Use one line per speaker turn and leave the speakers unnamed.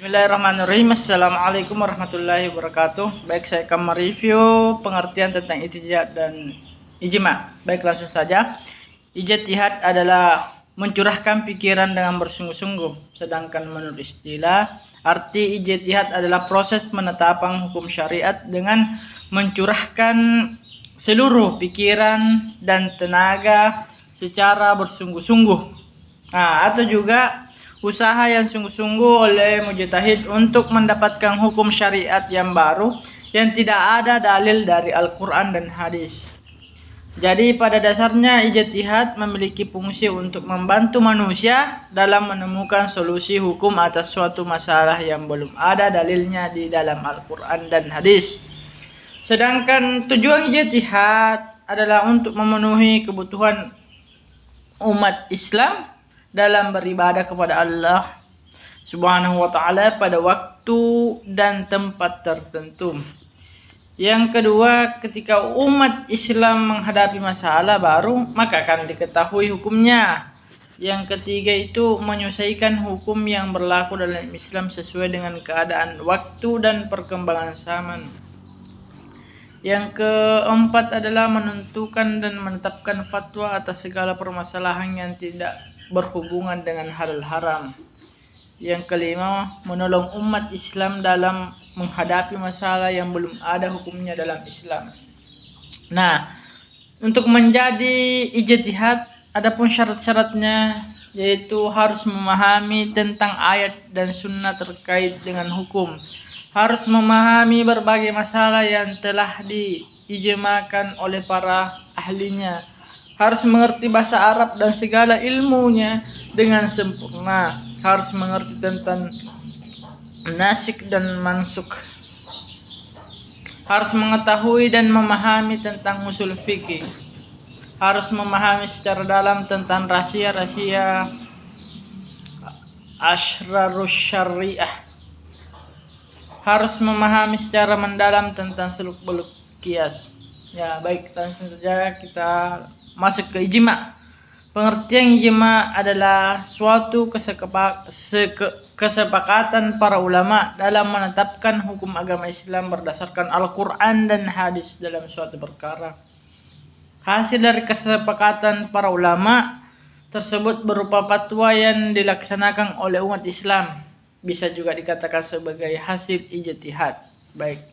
Bismillahirrahmanirrahim. Assalamualaikum warahmatullahi wabarakatuh. Baik, saya akan mereview pengertian tentang ijtihad dan ijma. Baik, langsung saja. Ijtihad adalah mencurahkan pikiran dengan bersungguh-sungguh. Sedangkan menurut istilah, arti ijtihad adalah proses penetapan hukum syariat dengan mencurahkan seluruh pikiran dan tenaga secara bersungguh-sungguh. Atau juga usaha yang sungguh-sungguh oleh mujtahid untuk mendapatkan hukum syariat yang baru yang tidak ada dalil dari Al-Quran dan hadis. Jadi pada dasarnya ijtihad memiliki fungsi untuk membantu manusia dalam menemukan solusi hukum atas suatu masalah yang belum ada dalilnya di dalam Al-Quran dan hadis. Sedangkan tujuan ijtihad adalah untuk memenuhi kebutuhan umat Islam dalam beribadah kepada Allah Subhanahu wa ta'ala pada waktu dan tempat tertentu. Yang kedua, ketika umat Islam menghadapi masalah baru, maka akan diketahui hukumnya. Yang ketiga itu menyesuaikan hukum yang berlaku dalam Islam sesuai dengan keadaan waktu dan perkembangan zaman. Yang keempat adalah menentukan dan menetapkan fatwa atas segala permasalahan yang tidak berhubungan dengan halal haram. Yang kelima, menolong umat Islam dalam menghadapi masalah yang belum ada hukumnya dalam Islam. Untuk menjadi ijtihad adapun syarat-syaratnya, yaitu harus memahami tentang ayat dan sunnah terkait dengan hukum, harus memahami berbagai masalah yang telah diijmakan oleh para ahlinya, harus mengerti bahasa Arab dan segala ilmunya dengan sempurna, harus mengerti tentang nasikh dan mansukh, harus mengetahui dan memahami tentang usul fikih, harus memahami secara dalam tentang rahasia-rahasia asrarus syariah, harus memahami secara mendalam tentang seluk-beluk qiyas. Baik, langsung saja kita masuk ke ijma. Pengertian ijma adalah suatu kesepakatan para ulama dalam menetapkan hukum agama Islam berdasarkan Al-Quran dan hadis dalam suatu perkara. Hasil dari kesepakatan para ulama tersebut berupa fatwa yang dilaksanakan oleh umat Islam. Bisa juga dikatakan sebagai hasil ijtihad. Baik.